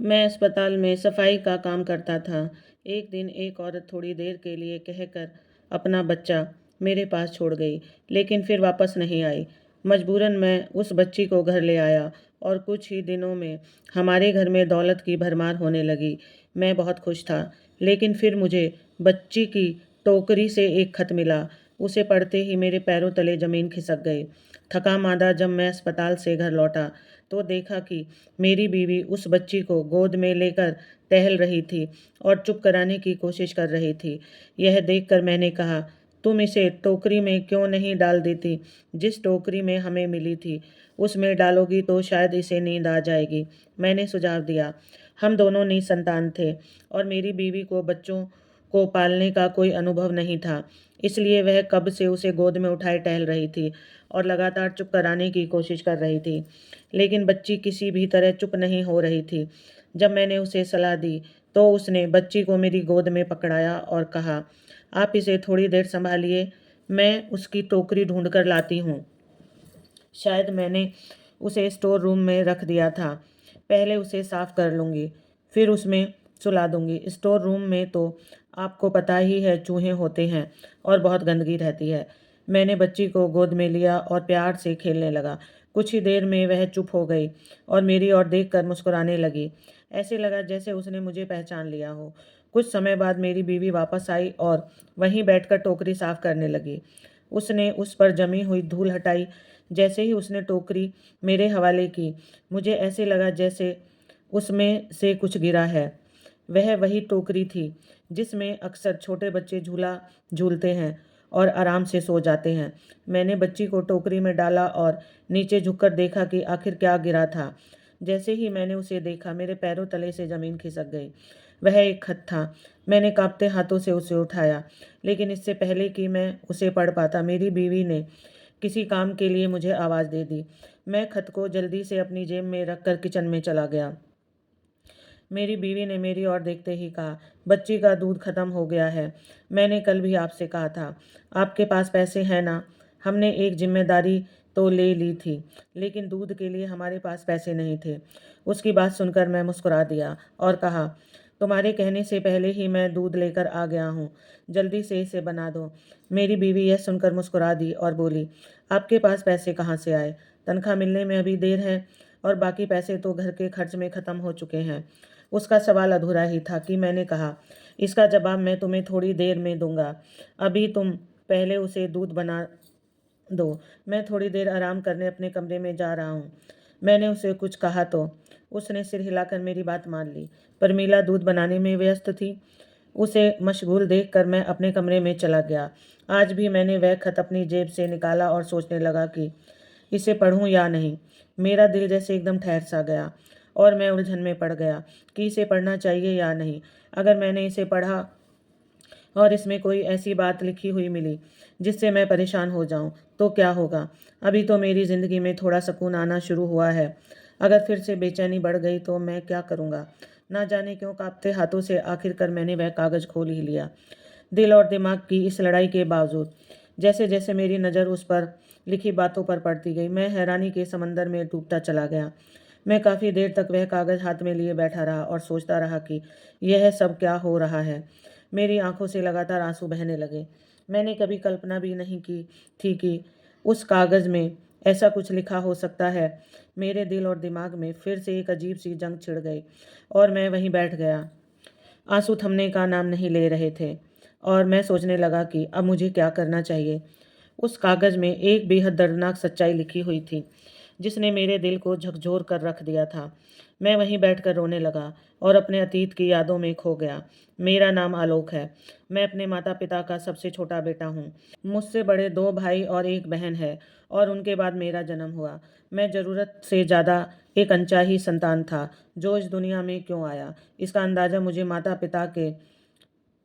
मैं अस्पताल में सफाई का काम करता था। एक दिन एक औरत थोड़ी देर के लिए कहकर अपना बच्चा मेरे पास छोड़ गई, लेकिन फिर वापस नहीं आई। मजबूरन मैं उस बच्ची को घर ले आया और कुछ ही दिनों में हमारे घर में दौलत की भरमार होने लगी। मैं बहुत खुश था, लेकिन फिर मुझे बच्ची की टोकरी से एक खत मिला। उसे पढ़ते ही मेरे पैरों तले जमीन खिसक गई। थका मांदा जब मैं अस्पताल से घर लौटा तो देखा कि मेरी बीवी उस बच्ची को गोद में लेकर टहल रही थी और चुप कराने की कोशिश कर रही थी। यह देखकर मैंने कहा, तुम इसे टोकरी में क्यों नहीं डाल देती? जिस टोकरी में हमें मिली थी उसमें डालोगी तो शायद इसे नींद आ जाएगी। मैंने सुझाव दिया। हम दोनों निसंतान थे और मेरी बीवी को बच्चों को पालने का कोई अनुभव नहीं था, इसलिए वह कब से उसे गोद में उठाए टहल रही थी और लगातार चुप कराने की कोशिश कर रही थी। लेकिन बच्ची किसी भी तरह चुप नहीं हो रही थी। जब मैंने उसे सलाह दी तो उसने बच्ची को मेरी गोद में पकड़ाया और कहा, आप इसे थोड़ी देर संभालिए, मैं उसकी टोकरी ढूंढ कर लाती हूँ। शायद मैंने उसे स्टोर रूम में रख दिया था। पहले उसे साफ कर लूँगी, फिर उसमें सुला दूँगी। स्टोर रूम में तो आपको पता ही है, चूहे होते हैं और बहुत गंदगी रहती है। मैंने बच्ची को गोद में लिया और प्यार से खेलने लगा। कुछ ही देर में वह चुप हो गई और मेरी ओर देखकर मुस्कुराने लगी। ऐसे लगा जैसे उसने मुझे पहचान लिया हो। कुछ समय बाद मेरी बीवी वापस आई और वहीं बैठकर टोकरी साफ करने लगी। उसने उस पर जमी हुई धूल हटाई। जैसे ही उसने टोकरी मेरे हवाले की, मुझे ऐसे लगा जैसे उसमें से कुछ गिरा है। वह वही टोकरी थी जिसमें अक्सर छोटे बच्चे झूला झूलते हैं और आराम से सो जाते हैं। मैंने बच्ची को टोकरी में डाला और नीचे झुककर देखा कि आखिर क्या गिरा था। जैसे ही मैंने उसे देखा, मेरे पैरों तले से ज़मीन खिसक गई। वह एक खत था। मैंने कांपते हाथों से उसे उठाया, लेकिन इससे पहले कि मैं उसे पढ़ पाता, मेरी बीवी ने किसी काम के लिए मुझे आवाज़ दे दी। मैं खत को जल्दी से अपनी जेब में रखकर किचन में चला गया। मेरी बीवी ने मेरी ओर देखते ही कहा, बच्ची का दूध खत्म हो गया है। मैंने कल भी आपसे कहा था, आपके पास पैसे हैं ना? हमने एक जिम्मेदारी तो ले ली थी, लेकिन दूध के लिए हमारे पास पैसे नहीं थे। उसकी बात सुनकर मैं मुस्कुरा दिया और कहा, तुम्हारे कहने से पहले ही मैं दूध लेकर आ गया हूँ, जल्दी से इसे बना दो। मेरी बीवी यह सुनकर मुस्कुरा दी और बोली, आपके पास पैसे कहाँ से आए? तनख्वाह मिलने में अभी देर है और बाकी पैसे तो घर के खर्च में ख़त्म हो चुके हैं। उसका सवाल अधूरा ही था कि मैंने कहा, इसका जवाब मैं तुम्हें थोड़ी देर में दूंगा। अभी तुम पहले उसे दूध बना दो। मैं थोड़ी देर आराम करने अपने कमरे में जा रहा हूँ। मैंने उसे कुछ कहा तो उसने सिर हिलाकर मेरी बात मान ली, पर मीला दूध बनाने में व्यस्त थी। उसे मशगूल देखकर मैं अपने कमरे में चला गया। आज भी मैंने वह खत अपनी जेब से निकाला और सोचने लगा कि इसे पढ़ूं या नहीं। मेरा दिल जैसे एकदम ठहर सा गया और मैं उलझन में पड़ गया कि इसे पढ़ना चाहिए या नहीं। अगर मैंने इसे पढ़ा और इसमें कोई ऐसी बात लिखी हुई मिली जिससे मैं परेशान हो जाऊं, तो क्या होगा? अभी तो मेरी ज़िंदगी में थोड़ा सुकून आना शुरू हुआ है। अगर फिर से बेचैनी बढ़ गई तो मैं क्या करूँगा? ना जाने क्यों कांपते हाथों से आखिरकार मैंने वह कागज़ खोल ही लिया। दिल और दिमाग की इस लड़ाई के बावजूद जैसे जैसे मेरी नज़र उस पर लिखी बातों पर पड़ती गई, मैं हैरानी के समंदर में डूबता चला गया। मैं काफ़ी देर तक वह कागज़ हाथ में लिए बैठा रहा और सोचता रहा कि यह सब क्या हो रहा है। मेरी आंखों से लगातार आंसू बहने लगे। मैंने कभी कल्पना भी नहीं की थी कि उस कागज़ में ऐसा कुछ लिखा हो सकता है। मेरे दिल और दिमाग में फिर से एक अजीब सी जंग छिड़ गई और मैं वहीं बैठ गया। आंसू थमने का नाम नहीं ले रहे थे और मैं सोचने लगा कि अब मुझे क्या करना चाहिए। उस कागज़ में एक बेहद दर्दनाक सच्चाई लिखी हुई थी जिसने मेरे दिल को झकझोर कर रख दिया था। मैं वहीं बैठकर रोने लगा और अपने अतीत की यादों में खो गया। मेरा नाम आलोक है। मैं अपने माता पिता का सबसे छोटा बेटा हूँ। मुझसे बड़े दो भाई और एक बहन है और उनके बाद मेरा जन्म हुआ। मैं ज़रूरत से ज़्यादा एक अनचाही संतान था जो इस दुनिया में क्यों आया, इसका अंदाज़ा मुझे माता पिता के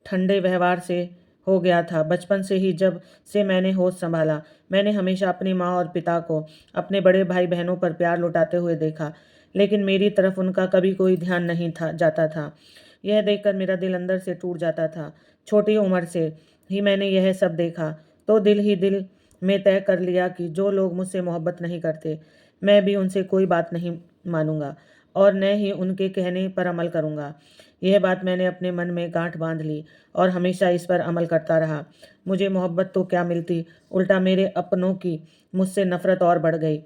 ठंडे व्यवहार से हो गया था। बचपन से ही जब से मैंने होश संभाला, मैंने हमेशा अपनी माँ और पिता को अपने बड़े भाई बहनों पर प्यार लुटाते हुए देखा, लेकिन मेरी तरफ उनका कभी कोई ध्यान नहीं था जाता था। यह देखकर मेरा दिल अंदर से टूट जाता था। छोटी उम्र से ही मैंने यह सब देखा तो दिल ही दिल में तय कर लिया कि जो लोग मुझसे मोहब्बत नहीं करते, मैं भी उनसे कोई बात नहीं मानूंगा और न ही उनके कहने पर अमल करूँगा। यह बात मैंने अपने मन में गांठ बांध ली और हमेशा इस पर अमल करता रहा। मुझे मोहब्बत तो क्या मिलती, उल्टा मेरे अपनों की मुझसे नफरत और बढ़ गई।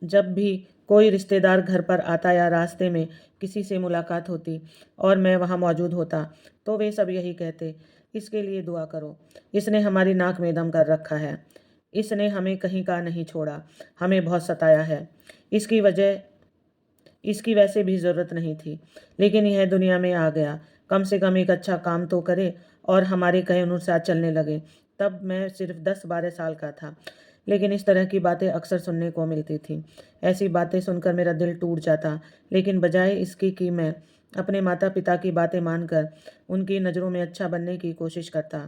जब भी कोई रिश्तेदार घर पर आता या रास्ते में किसी से मुलाकात होती और मैं वहाँ मौजूद होता, तो वे सब यही कहते, इसके लिए दुआ करो, इसने हमारी नाक में दम कर रखा है, इसने हमें कहीं का नहीं छोड़ा, हमें बहुत सताया है। इसकी वजह इसकी वैसे भी ज़रूरत नहीं थी, लेकिन यह दुनिया में आ गया, कम से कम एक अच्छा काम तो करे और हमारे कहे अनुसार चलने लगे। तब मैं सिर्फ 10-12 साल का था, लेकिन इस तरह की बातें अक्सर सुनने को मिलती थी। ऐसी बातें सुनकर मेरा दिल टूट जाता, लेकिन बजाय इसकी कि मैं अपने माता पिता की बातें मानकर उनकी नज़रों में अच्छा बनने की कोशिश करता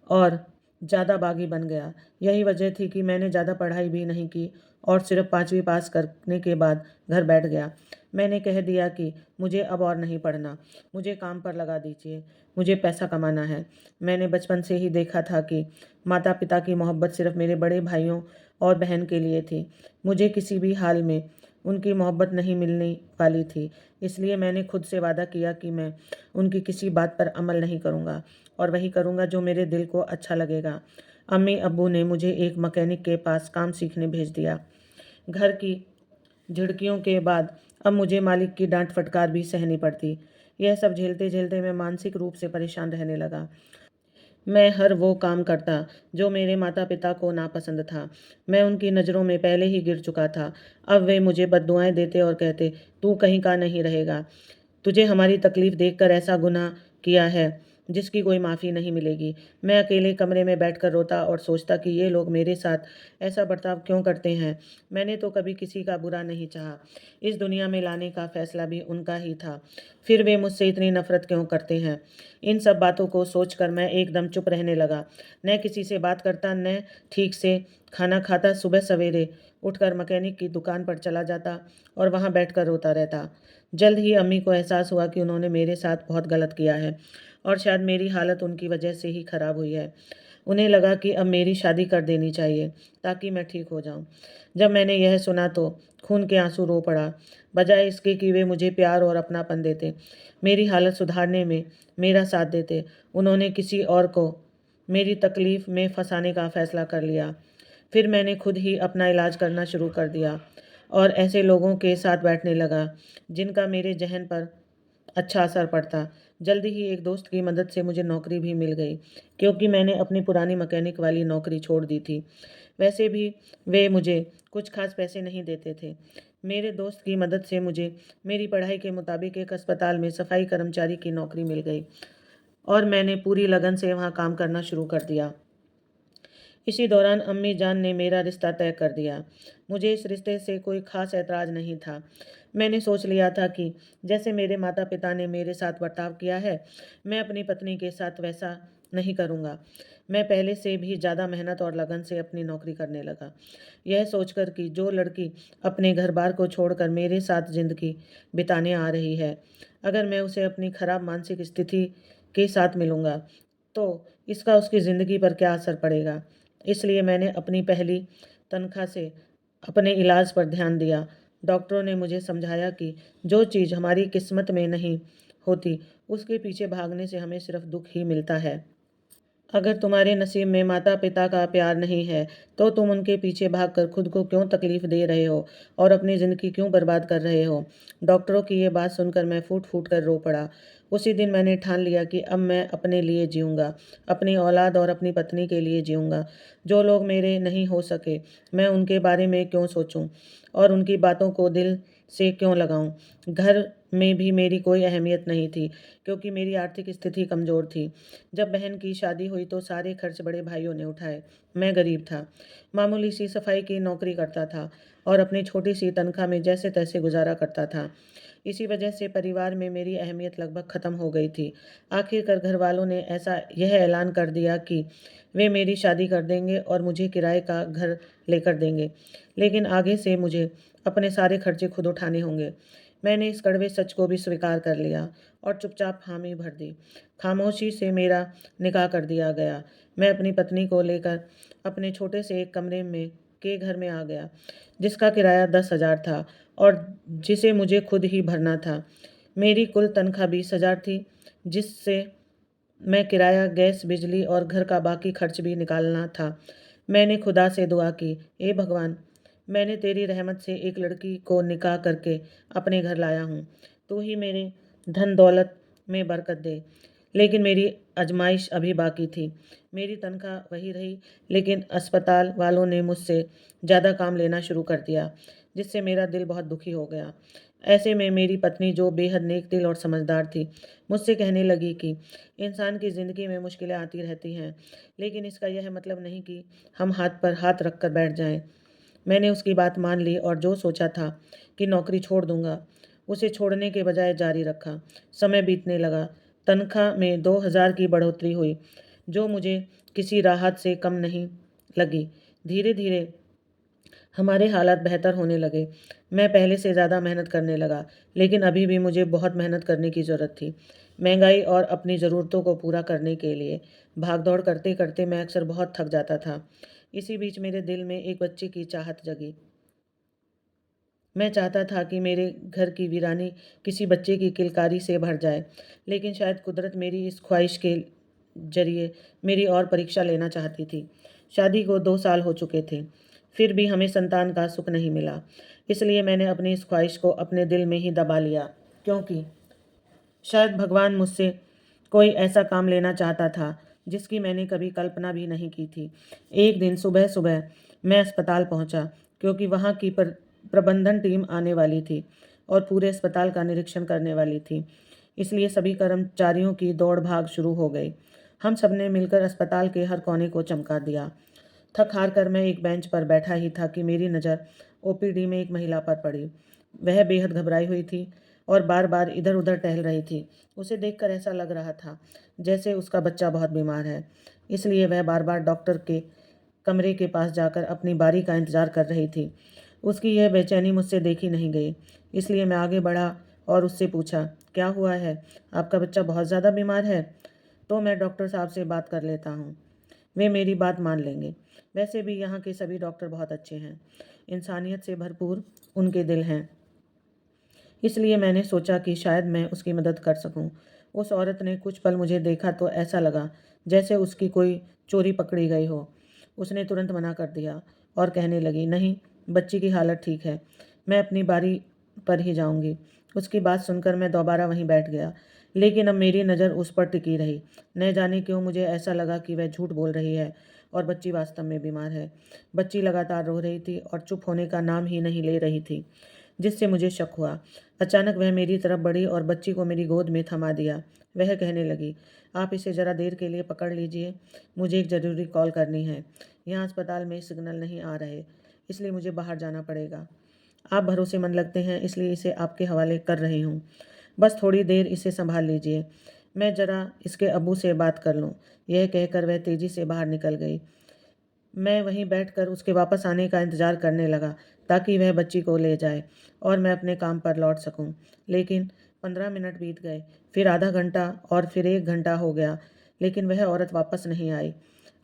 और ज़्यादा बागी बन गया। यही वजह थी कि मैंने ज़्यादा पढ़ाई भी नहीं की और सिर्फ 5वीं पास करने के बाद घर बैठ गया। मैंने कह दिया कि मुझे अब और नहीं पढ़ना, मुझे काम पर लगा दीजिए, मुझे पैसा कमाना है। मैंने बचपन से ही देखा था कि माता पिता की मोहब्बत सिर्फ मेरे बड़े भाइयों और बहन के लिए थी। मुझे किसी भी हाल में उनकी मोहब्बत नहीं मिलने वाली थी, इसलिए मैंने खुद से वादा किया कि मैं उनकी किसी बात पर अमल नहीं करूँगा और वही करूँगा जो मेरे दिल को अच्छा लगेगा। अम्मी अब्बू ने मुझे एक मैकेनिक के पास काम सीखने भेज दिया। घर की झिड़कियों के बाद अब मुझे मालिक की डांट फटकार भी सहनी पड़ती। यह सब झेलते झेलते मैं मानसिक रूप से परेशान रहने लगा। मैं हर वो काम करता जो मेरे माता पिता को नापसंद था। मैं उनकी नज़रों में पहले ही गिर चुका था। अब वे मुझे बद्दुआएं देते और कहते, तू कहीं का नहीं रहेगा, तुझे हमारी तकलीफ़ देखकर ऐसा गुनाह किया है जिसकी कोई माफ़ी नहीं मिलेगी। मैं अकेले कमरे में बैठकर रोता और सोचता कि ये लोग मेरे साथ ऐसा बर्ताव क्यों करते हैं। मैंने तो कभी किसी का बुरा नहीं चाहा। इस दुनिया में लाने का फ़ैसला भी उनका ही था। फिर वे मुझसे इतनी नफ़रत क्यों करते हैं। इन सब बातों को सोचकर मैं एकदम चुप रहने लगा। न किसी से बात करता, न ठीक से खाना खाता। सुबह सवेरे उठकर मैकेनिक की दुकान पर चला जाता और वहाँ बैठकर रोता रहता। जल्द ही अम्मी को एहसास हुआ कि उन्होंने मेरे साथ बहुत गलत किया है और शायद मेरी हालत उनकी वजह से ही खराब हुई है। उन्हें लगा कि अब मेरी शादी कर देनी चाहिए ताकि मैं ठीक हो जाऊं। जब मैंने यह सुना तो खून के आंसू रो पड़ा। बजाय इसके कि वे मुझे प्यार और अपनापन देते, मेरी हालत सुधारने में मेरा साथ देते, उन्होंने किसी और को मेरी तकलीफ़ में फंसाने का फ़ैसला कर लिया। फिर मैंने खुद ही अपना इलाज करना शुरू कर दिया और ऐसे लोगों के साथ बैठने लगा जिनका मेरे ज़हन पर अच्छा असर पड़ता। जल्दी ही एक दोस्त की मदद से मुझे नौकरी भी मिल गई, क्योंकि मैंने अपनी पुरानी मैकेनिक वाली नौकरी छोड़ दी थी। वैसे भी वे मुझे कुछ खास पैसे नहीं देते थे। मेरे दोस्त की मदद से मुझे मेरी पढ़ाई के मुताबिक एक अस्पताल में सफाई कर्मचारी की नौकरी मिल गई और मैंने पूरी लगन से वहाँ काम करना शुरू कर दिया। इसी दौरान अम्मी जान ने मेरा रिश्ता तय कर दिया। मुझे इस रिश्ते से कोई खास ऐतराज़ नहीं था। मैंने सोच लिया था कि जैसे मेरे माता पिता ने मेरे साथ बर्ताव किया है, मैं अपनी पत्नी के साथ वैसा नहीं करूँगा। मैं पहले से भी ज़्यादा मेहनत और लगन से अपनी नौकरी करने लगा, यह सोचकर कि जो लड़की अपने घर बार को छोड़कर मेरे साथ ज़िंदगी बिताने आ रही है, अगर मैं उसे अपनी खराब मानसिक स्थिति के साथ मिलूँगा तो इसका उसकी ज़िंदगी पर क्या असर पड़ेगा। इसलिए मैंने अपनी पहली तनख्वाह से अपने इलाज पर ध्यान दिया। डॉक्टरों ने मुझे समझाया कि जो चीज़ हमारी किस्मत में नहीं होती, उसके पीछे भागने से हमें सिर्फ दुख ही मिलता है। अगर तुम्हारे नसीब में माता पिता का प्यार नहीं है, तो तुम उनके पीछे भागकर खुद को क्यों तकलीफ दे रहे हो और अपनी ज़िंदगी क्यों बर्बाद कर रहे हो। डॉक्टरों की ये बात सुनकर मैं फूट फूट कर रो पड़ा। उसी दिन मैंने ठान लिया कि अब मैं अपने लिए जीऊँगा, अपनी औलाद और अपनी पत्नी के लिए जीऊँगा। जो लोग मेरे नहीं हो सके, मैं उनके बारे में क्यों सोचूं और उनकी बातों को दिल से क्यों लगाऊं। घर में भी मेरी कोई अहमियत नहीं थी, क्योंकि मेरी आर्थिक स्थिति कमज़ोर थी। जब बहन की शादी हुई तो सारे खर्च बड़े भाइयों ने उठाए। मैं गरीब था, मामूली सी सफाई की नौकरी करता था और अपनी छोटी सी तनख्वाह में जैसे तैसे गुजारा करता था। इसी वजह से परिवार में मेरी अहमियत लगभग ख़त्म हो गई थी। आखिरकार घर वालों ने यह ऐलान कर दिया कि वे मेरी शादी कर देंगे और मुझे किराए का घर लेकर देंगे, लेकिन आगे से मुझे अपने सारे खर्चे खुद उठाने होंगे। मैंने इस कड़वे सच को भी स्वीकार कर लिया और चुपचाप हामी भर दी। खामोशी से मेरा निकाह कर दिया गया। मैं अपनी पत्नी को लेकर अपने छोटे से एक कमरे में के घर में आ गया, जिसका किराया 10,000 था और जिसे मुझे खुद ही भरना था। मेरी कुल तनख्वाह 20,000 थी, जिससे मैं किराया, गैस, बिजली और घर का बाकी खर्च भी निकालना था। मैंने खुदा से दुआ की, ए भगवान, मैंने तेरी रहमत से एक लड़की को निकाह करके अपने घर लाया हूँ। तू ही मेरे धन दौलत में बरकत दे। लेकिन मेरी आजमाइश अभी बाकी थी। मेरी तनख्वाह वही रही, लेकिन अस्पताल वालों ने मुझसे ज़्यादा काम लेना शुरू कर दिया, जिससे मेरा दिल बहुत दुखी हो गया। ऐसे में मेरी पत्नी, जो बेहद नेक दिल और समझदार थी, मुझसे कहने लगी कि इंसान की ज़िंदगी में मुश्किलें आती रहती हैं, लेकिन इसका यह मतलब नहीं कि हम हाथ पर हाथ रख कर बैठ जाएं। मैंने उसकी बात मान ली और जो सोचा था कि नौकरी छोड़ दूंगा, उसे छोड़ने के बजाय जारी रखा। समय बीतने लगा। तनख्वाह में 2,000 की बढ़ोतरी हुई, जो मुझे किसी राहत से कम नहीं लगी। धीरे धीरे हमारे हालात बेहतर होने लगे। मैं पहले से ज़्यादा मेहनत करने लगा, लेकिन अभी भी मुझे बहुत मेहनत करने की ज़रूरत थी। महंगाई और अपनी ज़रूरतों को पूरा करने के लिए भागदौड़ करते करते मैं अक्सर बहुत थक जाता था। इसी बीच मेरे दिल में एक बच्चे की चाहत जगी। मैं चाहता था कि मेरे घर की वीरानी किसी बच्चे की किलकारी से भर जाए, लेकिन शायद कुदरत मेरी इस ख्वाहिश के जरिए मेरी और परीक्षा लेना चाहती थी। शादी को 2 साल हो चुके थे, फिर भी हमें संतान का सुख नहीं मिला। इसलिए मैंने अपनी इस ख्वाहिश को अपने दिल में ही दबा लिया, क्योंकि शायद भगवान मुझसे कोई ऐसा काम लेना चाहता था जिसकी मैंने कभी कल्पना भी नहीं की थी। एक दिन सुबह सुबह मैं अस्पताल पहुंचा, क्योंकि वहां की प्रबंधन टीम आने वाली थी और पूरे अस्पताल का निरीक्षण करने वाली थी। इसलिए सभी कर्मचारियों की दौड़ भाग शुरू हो गई। हम सब ने मिलकर अस्पताल के हर कोने को चमका दिया। थक हार कर मैं एक बेंच पर बैठा ही था कि मेरी नज़र ओपीडी में एक महिला पर पड़ी। वह बेहद घबराई हुई थी और बार बार इधर उधर टहल रही थी। उसे देखकर ऐसा लग रहा था जैसे उसका बच्चा बहुत बीमार है, इसलिए वह बार बार डॉक्टर के कमरे के पास जाकर अपनी बारी का इंतजार कर रही थी। उसकी यह बेचैनी मुझसे देखी नहीं गई, इसलिए मैं आगे बढ़ा और उससे पूछा, क्या हुआ है? आपका बच्चा बहुत ज़्यादा बीमार है? तो मैं डॉक्टर साहब से बात कर लेता हूँ, वे मेरी बात मान लेंगे। वैसे भी यहाँ के सभी डॉक्टर बहुत अच्छे हैं, इंसानियत से भरपूर उनके दिल हैं। इसलिए मैंने सोचा कि शायद मैं उसकी मदद कर सकूं। उस औरत ने कुछ पल मुझे देखा तो ऐसा लगा जैसे उसकी कोई चोरी पकड़ी गई हो। उसने तुरंत मना कर दिया और कहने लगी, नहीं, बच्ची की हालत ठीक है, मैं अपनी बारी पर ही जाऊंगी। उसकी बात सुनकर मैं दोबारा वहीं बैठ गया, लेकिन अब मेरी नज़र उस पर टिकी रही। न जाने क्यों मुझे ऐसा लगा कि वह झूठ बोल रही है और बच्ची वास्तव में बीमार है। बच्ची लगातार रो रही थी और चुप होने का नाम ही नहीं ले रही थी, जिससे मुझे शक हुआ। अचानक वह मेरी तरफ बढ़ी और बच्ची को मेरी गोद में थमा दिया। वह कहने लगी, आप इसे ज़रा देर के लिए पकड़ लीजिए, मुझे एक ज़रूरी कॉल करनी है। यहाँ अस्पताल में सिग्नल नहीं आ रहे, इसलिए मुझे बाहर जाना पड़ेगा। आप भरोसेमंद लगते हैं, इसलिए इसे आपके हवाले कर रही हूँ। बस थोड़ी देर इसे संभाल लीजिए, मैं ज़रा इसके अब्बू से बात कर लूँ। यह कहकर वह तेज़ी से बाहर निकल गई। मैं वहीं बैठकर उसके वापस आने का इंतज़ार करने लगा, ताकि वह बच्ची को ले जाए और मैं अपने काम पर लौट सकूं। लेकिन 15 मिनट बीत गए, फिर आधा घंटा और फिर 1 घंटा हो गया, लेकिन वह औरत वापस नहीं आई।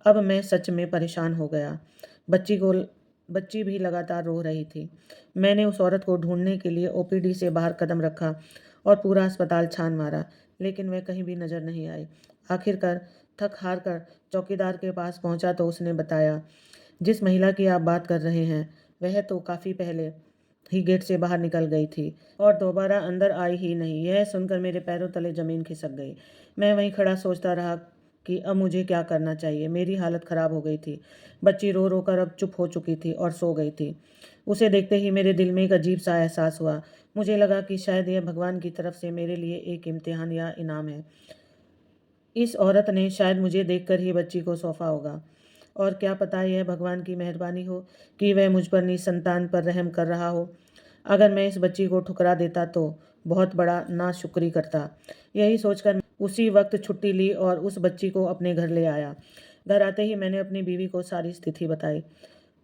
अब मैं सच में परेशान हो गया। बच्ची भी लगातार रो रही थी। मैंने उस औरत को ढूंढने के लिए ओपीडी से बाहर कदम रखा और पूरा अस्पताल छान मारा, लेकिन वह कहीं भी नज़र नहीं आई। आखिरकार थक हार कर चौकीदार के पास पहुंचा तो उसने बताया, जिस महिला की आप बात कर रहे हैं, वह तो काफ़ी पहले ही गेट से बाहर निकल गई थी और दोबारा अंदर आई ही नहीं। यह सुनकर मेरे पैरों तले ज़मीन खिसक गई। मैं वहीं खड़ा सोचता रहा कि अब मुझे क्या करना चाहिए। मेरी हालत ख़राब हो गई थी। बच्ची रो रो कर अब चुप हो चुकी थी और सो गई थी। उसे देखते ही मेरे दिल में एक अजीब सा एहसास हुआ। मुझे लगा कि शायद यह भगवान की तरफ से मेरे लिए एक इम्तिहान या इनाम है। इस औरत ने शायद मुझे देखकर ही बच्ची को सौंपा होगा, और क्या पता यह भगवान की मेहरबानी हो कि वह मुझ पर निसंतान पर रहम कर रहा हो। अगर मैं इस बच्ची को ठुकरा देता तो बहुत बड़ा नाशुक्री करता। यही सोचकर उसी वक्त छुट्टी ली और उस बच्ची को अपने घर ले आया। घर आते ही मैंने अपनी बीवी को सारी स्थिति बताई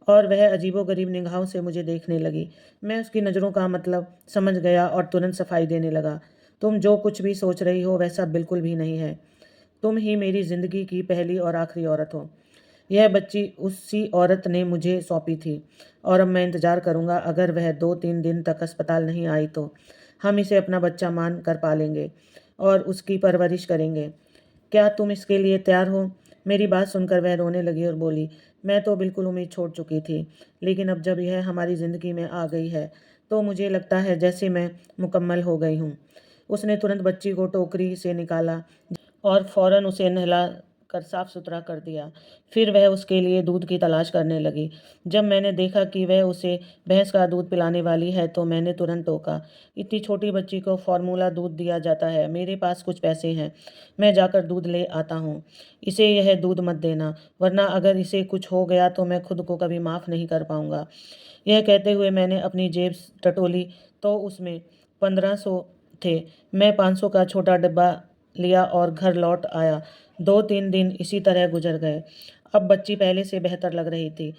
और वह अजीबोगरीब निगाहों से मुझे देखने लगी। मैं उसकी नज़रों का मतलब समझ गया और तुरंत सफाई देने लगा। तुम जो कुछ भी सोच रही हो वैसा बिल्कुल भी नहीं है। तुम ही मेरी ज़िंदगी की पहली और आखिरी औरत हो। यह बच्ची उसी औरत ने मुझे सौंपी थी और अब मैं इंतज़ार करूँगा। अगर वह 2-3 दिन तक अस्पताल नहीं आई तो हम इसे अपना बच्चा मान कर पालेंगे और उसकी परवरिश करेंगे। क्या तुम इसके लिए तैयार हो? मेरी बात सुनकर वह रोने लगी और बोली, मैं तो बिल्कुल उम्मीद छोड़ चुकी थी, लेकिन अब जब यह हमारी ज़िंदगी में आ गई है तो मुझे लगता है जैसे मैं मुकम्मल हो गई हूँ। उसने तुरंत बच्ची को टोकरी से निकाला और फ़ौरन उसे नहला कर साफ सुथरा कर दिया। फिर वह उसके लिए दूध की तलाश करने लगी। जब मैंने देखा कि वह उसे भैंस का दूध पिलाने वाली है तो मैंने तुरंत टोका, इतनी छोटी बच्ची को फ़ॉर्मूला दूध दिया जाता है। मेरे पास कुछ पैसे हैं, मैं जाकर दूध ले आता हूँ। इसे यह दूध मत देना, वरना अगर इसे कुछ हो गया तो मैं खुद को कभी माफ़ नहीं कर पाऊँगा। यह कहते हुए मैंने अपनी जेब टटोली तो उसमें 1500 थे। मैं 500 का छोटा डिब्बा लिया और घर लौट आया। 2-3 दिन इसी तरह गुजर गए। अब बच्ची पहले से बेहतर लग रही थी।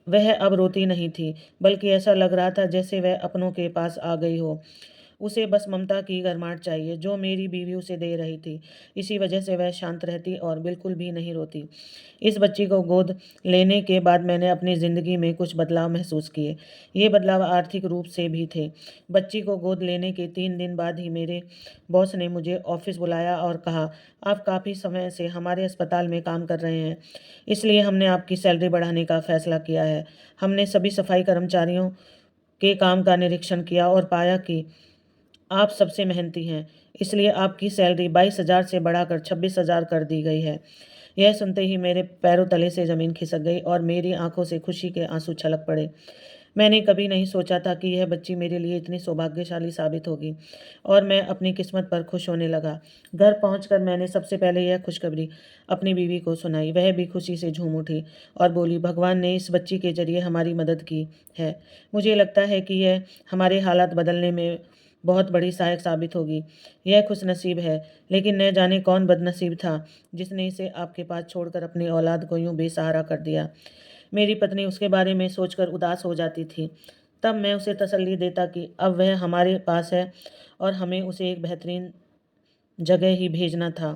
वह अब रोती नहीं थी, बल्कि ऐसा लग रहा था जैसे वह अपनों के पास आ गई हो। उसे बस ममता की गरमाहट चाहिए, जो मेरी बीवी उसे दे रही थी। इसी वजह से वह शांत रहती और बिल्कुल भी नहीं रोती। इस बच्ची को गोद लेने के बाद मैंने अपनी ज़िंदगी में कुछ बदलाव महसूस किए। ये बदलाव आर्थिक रूप से भी थे। बच्ची को गोद लेने के 3 दिन बाद ही मेरे बॉस ने मुझे ऑफ़िस बुलाया और कहा, आप काफ़ी समय से हमारे अस्पताल में काम कर रहे हैं, इसलिए हमने आपकी सैलरी बढ़ाने का फ़ैसला किया है। हमने सभी सफाई कर्मचारियों के काम का निरीक्षण किया और पाया कि आप सबसे मेहनती हैं, इसलिए आपकी सैलरी 22,000 से बढ़ाकर 26,000 कर दी गई है। यह सुनते ही मेरे पैरों तले से ज़मीन खिसक गई और मेरी आंखों से खुशी के आंसू छलक पड़े। मैंने कभी नहीं सोचा था कि यह बच्ची मेरे लिए इतनी सौभाग्यशाली साबित होगी और मैं अपनी किस्मत पर खुश होने लगा। घर पहुंचकर मैंने सबसे पहले यह खुशखबरी अपनी बीवी को सुनाई। वह भी खुशी से झूम उठी और बोली, भगवान ने इस बच्ची के जरिए हमारी मदद की है। मुझे लगता है कि यह हमारे हालात बदलने में बहुत बड़ी सहायक साबित होगी। यह खुशनसीब है, लेकिन न जाने कौन बदनसीब था जिसने इसे आपके पास छोड़कर अपनी औलाद को यूं बेसहारा कर दिया। मेरी पत्नी उसके बारे में सोचकर उदास हो जाती थी। तब मैं उसे तसल्ली देता कि अब वह हमारे पास है और हमें उसे एक बेहतरीन जगह ही भेजना था।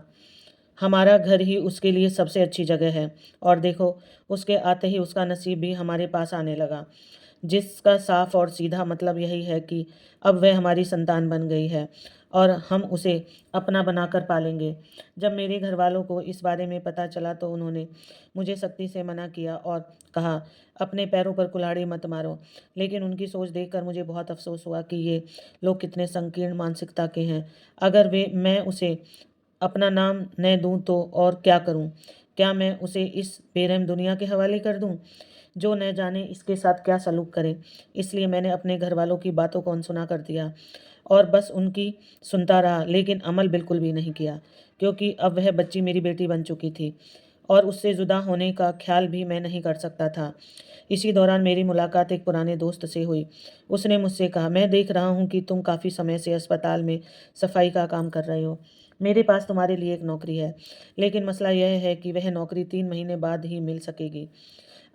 हमारा घर ही उसके लिए सबसे अच्छी जगह है और देखो, उसके आते ही उसका नसीब भी हमारे पास आने लगा, जिसका साफ और सीधा मतलब यही है कि अब वह हमारी संतान बन गई है और हम उसे अपना बनाकर पालेंगे। जब मेरे घरवालों को इस बारे में पता चला तो उन्होंने मुझे सख्ती से मना किया और कहा, अपने पैरों पर कुल्हाड़ी मत मारो। लेकिन उनकी सोच देखकर मुझे बहुत अफसोस हुआ कि ये लोग कितने संकीर्ण मानसिकता के हैं। अगर मैं उसे अपना नाम न दूं तो और क्या करूं? क्या मैं उसे इस बेरहम दुनिया के हवाले कर दूं, जो न जाने इसके साथ क्या सलूक करे? इसलिए मैंने अपने घरवालों की बातों को अनसुना कर दिया और बस उनकी सुनता रहा, लेकिन अमल बिल्कुल भी नहीं किया, क्योंकि अब वह बच्ची मेरी बेटी बन चुकी थी और उससे जुदा होने का ख्याल भी मैं नहीं कर सकता था। इसी दौरान मेरी मुलाकात एक पुराने दोस्त से हुई। उसने मुझसे कहा, मैं देख रहा हूँ कि तुम काफ़ी समय से अस्पताल में सफाई का काम कर रहे हो। मेरे पास तुम्हारे लिए एक नौकरी है, लेकिन मसला यह है कि वह नौकरी 3 महीने बाद ही मिल सकेगी।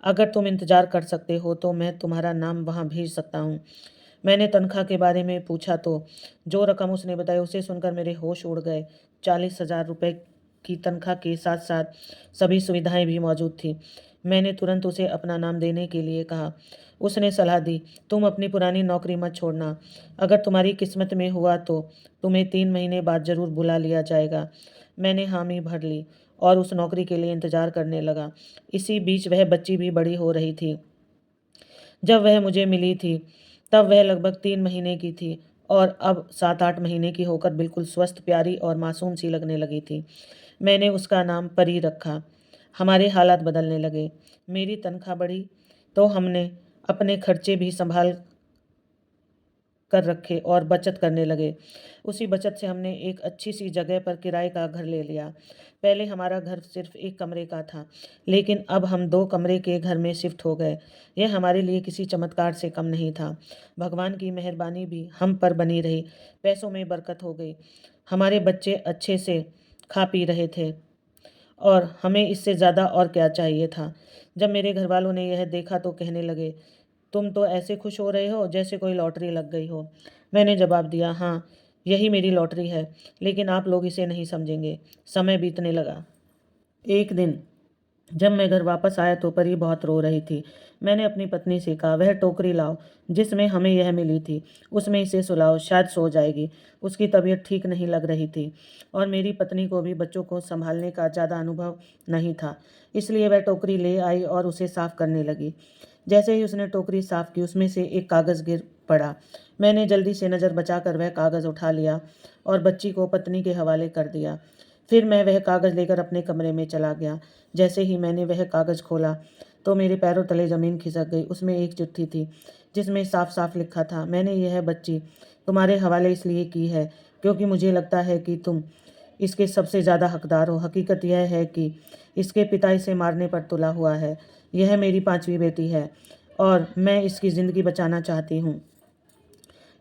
अगर तुम इंतज़ार कर सकते हो तो मैं तुम्हारा नाम वहाँ भेज सकता हूँ। मैंने तनख्वाह के बारे में पूछा तो जो रकम उसने बताई उसे सुनकर मेरे होश उड़ गए। 40,000 रुपये की तनख्वाह के साथ साथ सभी सुविधाएं भी मौजूद थी। मैंने तुरंत उसे अपना नाम देने के लिए कहा। उसने सलाह दी, तुम अपनी पुरानी नौकरी मत छोड़ना। अगर तुम्हारी किस्मत में हुआ तो तुम्हें 3 महीने बाद ज़रूर बुला लिया जाएगा। मैंने हामी भर ली और उस नौकरी के लिए इंतज़ार करने लगा। इसी बीच वह बच्ची भी बड़ी हो रही थी। जब वह मुझे मिली थी तब वह लगभग 3 महीने की थी और अब 7-8 महीने की होकर बिल्कुल स्वस्थ, प्यारी और मासूम सी लगने लगी थी। मैंने उसका नाम परी रखा। हमारे हालात बदलने लगे। मेरी तनख्वाह बढ़ी तो हमने अपने खर्चे भी संभाल कर रखे और बचत करने लगे। उसी बचत से हमने एक अच्छी सी जगह पर किराए का घर ले लिया। पहले हमारा घर सिर्फ 1 कमरे का था, लेकिन अब हम 2 कमरे के घर में शिफ्ट हो गए। यह हमारे लिए किसी चमत्कार से कम नहीं था। भगवान की मेहरबानी भी हम पर बनी रही। पैसों में बरकत हो गई। हमारे बच्चे अच्छे से खा पी रहे थे और हमें इससे ज़्यादा और क्या चाहिए था। जब मेरे घरवालों ने यह देखा तो कहने लगे, तुम तो ऐसे खुश हो रहे हो जैसे कोई लॉटरी लग गई हो। मैंने जवाब दिया, हाँ, यही मेरी लॉटरी है, लेकिन आप लोग इसे नहीं समझेंगे। समय बीतने लगा। एक दिन जब मैं घर वापस आया तो परी बहुत रो रही थी। मैंने अपनी पत्नी से कहा, वह टोकरी लाओ जिसमें हमें यह मिली थी, उसमें इसे सुलाओ, शायद सो जाएगी। उसकी तबीयत ठीक नहीं लग रही थी और मेरी पत्नी को भी बच्चों को संभालने का ज़्यादा अनुभव नहीं था, इसलिए वह टोकरी ले आई और उसे साफ करने लगी। जैसे ही उसने टोकरी साफ की, उसमें से एक कागज़ गिर पड़ा। मैंने जल्दी से नज़र बचाकर वह कागज़ उठा लिया और बच्ची को पत्नी के हवाले कर दिया। फिर मैं वह कागज़ लेकर अपने कमरे में चला गया। जैसे ही मैंने वह कागज़ खोला तो मेरे पैरों तले ज़मीन खिसक गई। उसमें एक चिट्ठी थी जिसमें साफ साफ लिखा था, मैंने यह बच्ची तुम्हारे हवाले इसलिए की है क्योंकि मुझे लगता है कि तुम इसके सबसे ज़्यादा हकदार हो। हकीकत यह है कि इसके पिता इसे मारने पर तुला हुआ है। यह मेरी पांचवी बेटी है और मैं इसकी ज़िंदगी बचाना चाहती हूँ।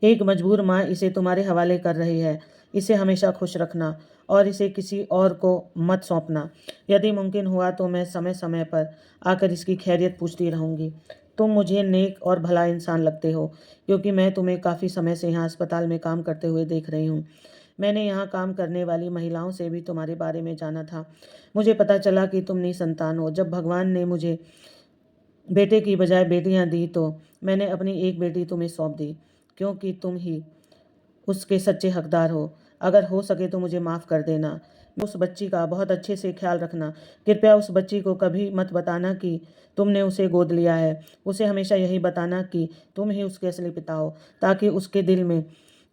एक मजबूर माँ इसे तुम्हारे हवाले कर रही है। इसे हमेशा खुश रखना और इसे किसी और को मत सौंपना। यदि मुमकिन हुआ तो मैं समय समय पर आकर इसकी खैरियत पूछती रहूँगी। तुम मुझे नेक और भला इंसान लगते हो क्योंकि मैं तुम्हें काफ़ी समय से यहाँ अस्पताल में काम करते हुए देख रही हूँ। मैंने यहाँ काम करने वाली महिलाओं से भी तुम्हारे बारे में जाना था। मुझे पता चला कि तुम निसंतान हो। जब भगवान ने मुझे बेटे की बजाय बेटियां दी तो मैंने अपनी एक बेटी तुम्हें सौंप दी क्योंकि तुम ही उसके सच्चे हकदार हो। अगर हो सके तो मुझे माफ़ कर देना। उस बच्ची का बहुत अच्छे से ख्याल रखना। कृपया उस बच्ची को कभी मत बताना कि तुमने उसे गोद लिया है। उसे हमेशा यही बताना कि तुम ही उसके असली पिता हो, ताकि उसके दिल में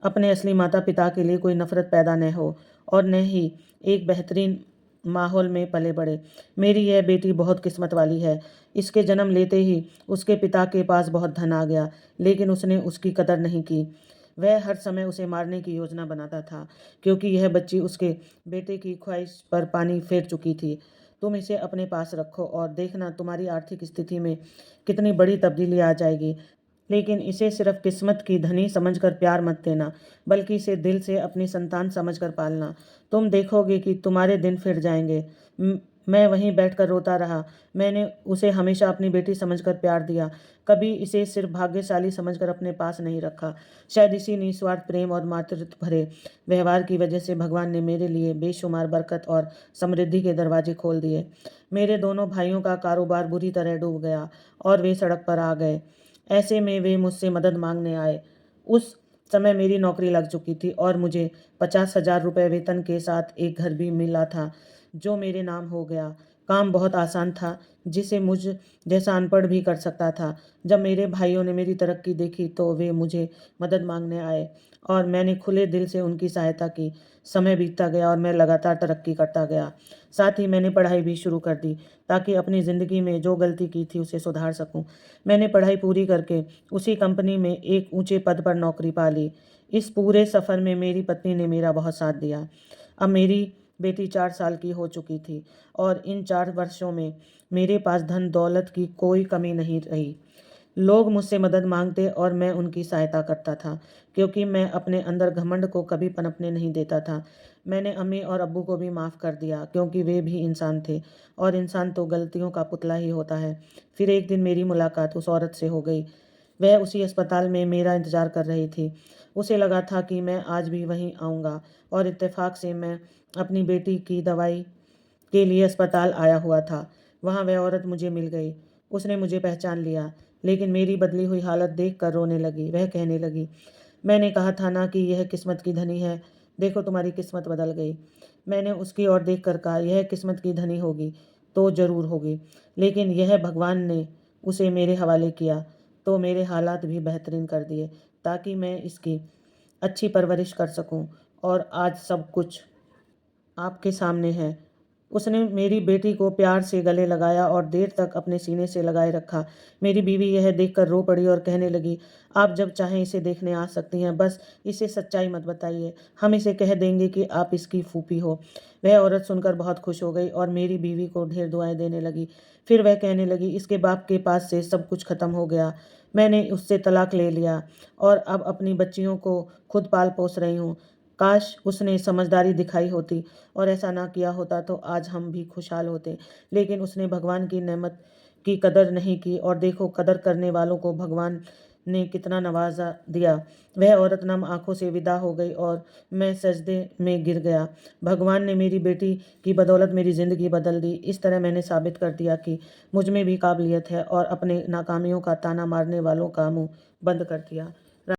अपने असली माता पिता के लिए कोई नफरत पैदा न हो और न ही एक बेहतरीन माहौल में पले बढ़े। मेरी यह बेटी बहुत किस्मत वाली है। इसके जन्म लेते ही उसके पिता के पास बहुत धन आ गया, लेकिन उसने उसकी कदर नहीं की। वह हर समय उसे मारने की योजना बनाता था क्योंकि यह बच्ची उसके बेटे की ख्वाहिश पर पानी फेर चुकी थी। तुम इसे अपने पास रखो और देखना तुम्हारी आर्थिक स्थिति में कितनी बड़ी तब्दीली आ जाएगी। लेकिन इसे सिर्फ किस्मत की धनी समझकर प्यार मत देना, बल्कि इसे दिल से अपनी संतान समझकर पालना। तुम देखोगे कि तुम्हारे दिन फिर जाएंगे। मैं वहीं बैठकर रोता रहा। मैंने उसे हमेशा अपनी बेटी समझकर प्यार दिया, कभी इसे सिर्फ भाग्यशाली समझकर अपने पास नहीं रखा। शायद इसी निस्वार्थ प्रेम और मातृत्व भरे व्यवहार की वजह से भगवान ने मेरे लिए बेशुमार बरकत और समृद्धि के दरवाजे खोल दिए। मेरे दोनों भाइयों का कारोबार बुरी तरह डूब गया और वे सड़क पर आ गए। ऐसे में वे मुझसे मदद मांगने आए। उस समय मेरी नौकरी लग चुकी थी और मुझे 50,000 रुपये वेतन के साथ एक घर भी मिला था जो मेरे नाम हो गया। काम बहुत आसान था, जिसे मुझ जैसा अनपढ़ भी कर सकता था। जब मेरे भाइयों ने मेरी तरक्की देखी तो वे मुझे मदद मांगने आए और मैंने खुले दिल से उनकी सहायता की। समय बीतता गया और मैं लगातार तरक्की करता गया। साथ ही मैंने पढ़ाई भी शुरू कर दी ताकि अपनी ज़िंदगी में जो गलती की थी उसे सुधार सकूं। मैंने पढ़ाई पूरी करके उसी कंपनी में एक ऊंचे पद पर नौकरी पा ली। इस पूरे सफ़र में मेरी पत्नी ने मेरा बहुत साथ दिया। अब मेरी बेटी 4 साल की हो चुकी थी और इन 4 वर्षों में मेरे पास धन दौलत की कोई कमी नहीं रही। लोग मुझसे मदद मांगते और मैं उनकी सहायता करता था क्योंकि मैं अपने अंदर घमंड को कभी पनपने नहीं देता था। मैंने अम्मी और अब्बू को भी माफ़ कर दिया क्योंकि वे भी इंसान थे और इंसान तो गलतियों का पुतला ही होता है। फिर एक दिन मेरी मुलाकात उस औरत से हो गई। वह उसी अस्पताल में मेरा इंतज़ार कर रही थी। उसे लगा था कि मैं आज भी वहीं आऊँगा और इत्तेफाक से मैं अपनी बेटी की दवाई के लिए अस्पताल आया हुआ था। वहाँ वह औरत मुझे मिल गई। उसने मुझे पहचान लिया, लेकिन मेरी बदली हुई हालत देखकर रोने लगी। वह कहने लगी, मैंने कहा था ना कि यह किस्मत की धनी है। देखो तुम्हारी किस्मत बदल गई। मैंने उसकी ओर देखकर कहा, यह किस्मत की धनी होगी तो ज़रूर होगी, लेकिन यह भगवान ने उसे मेरे हवाले किया तो मेरे हालात भी बेहतरीन कर दिए ताकि मैं इसकी अच्छी परवरिश कर सकूं। और आज सब कुछ आपके सामने है। उसने मेरी बेटी को प्यार से गले लगाया और देर तक अपने सीने से लगाए रखा। मेरी बीवी यह देखकर रो पड़ी और कहने लगी, आप जब चाहें इसे देखने आ सकती हैं, बस इसे सच्चाई मत बताइए। हम इसे कह देंगे कि आप इसकी फूफी हो। वह औरत सुनकर बहुत खुश हो गई और मेरी बीवी को ढेर दुआएं देने लगी। फिर वह कहने लगी, इसके बाप के पास से सब कुछ खत्म हो गया। मैंने उससे तलाक ले लिया और अब अपनी बच्चियों को खुद पाल पोस रही हूँ। काश उसने समझदारी दिखाई होती और ऐसा ना किया होता तो आज हम भी खुशहाल होते। लेकिन उसने भगवान की नेमत की कदर नहीं की और देखो, कदर करने वालों को भगवान ने कितना नवाजा दिया। वह औरत नम आंखों से विदा हो गई और मैं सजदे में गिर गया। भगवान ने मेरी बेटी की बदौलत मेरी ज़िंदगी बदल दी। इस तरह मैंने साबित कर दिया कि मुझ में भी काबिलियत है और अपने नाकामियों का ताना मारने वालों का मुंह बंद कर दिया।